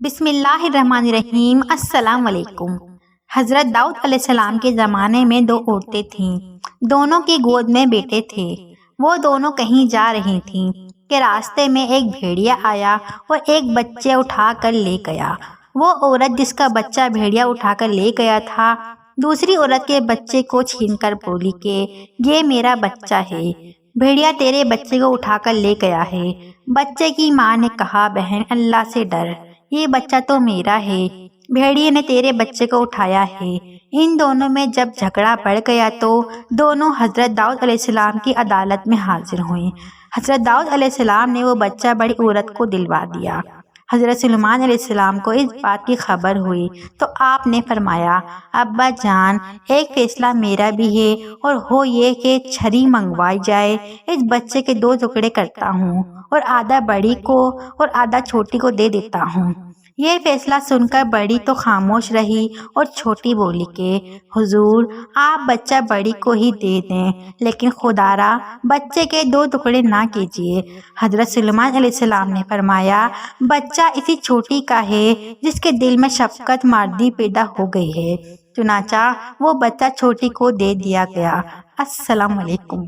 بسم اللہ الرحمن الرحیم۔ السلام علیکم۔ حضرت داؤد علیہ السلام کے زمانے میں دو عورتیں تھیں، دونوں کی گود میں بیٹے تھے۔ وہ دونوں کہیں جا رہی تھیں کہ راستے میں ایک بھیڑیا آیا اور ایک بچہ اٹھا کر لے گیا۔ وہ عورت جس کا بچہ بھیڑیا اٹھا کر لے گیا تھا، دوسری عورت کے بچے کو چھین کر بولی کہ یہ میرا بچہ ہے، بھیڑیا تیرے بچے کو اٹھا کر لے گیا ہے۔ بچے کی ماں نے کہا، بہن اللہ سے ڈر، یہ بچہ تو میرا ہے، بھیڑیے نے تیرے بچے کو اٹھایا ہے۔ ان دونوں میں جب جھگڑا بڑھ گیا تو دونوں حضرت داؤد علیہ السلام کی عدالت میں حاضر ہوئے۔ حضرت داؤد علیہ السلام نے وہ بچہ بڑی عورت کو دلوا دیا۔ حضرت سلیمان علیہ السلام کو اس بات کی خبر ہوئی تو آپ نے فرمایا، ابا جان، ایک فیصلہ میرا بھی ہے اور ہو یہ کہ چھری منگوائی جائے، اس بچے کے دو ٹکڑے کرتا ہوں اور آدھا بڑی کو اور آدھا چھوٹی کو دے دیتا ہوں۔ یہ فیصلہ سن کر بڑی تو خاموش رہی اور چھوٹی بولی کہ حضور، آپ بچہ بڑی کو ہی دے دیں، لیکن خدا را بچے کے دو ٹکڑے نہ کیجیے۔ حضرت سلیمان علیہ السلام نے فرمایا، بچہ اسی چھوٹی کا ہے جس کے دل میں شفقت مادی پیدا ہو گئی ہے۔ چنانچہ وہ بچہ چھوٹی کو دے دیا گیا۔ السلام علیکم۔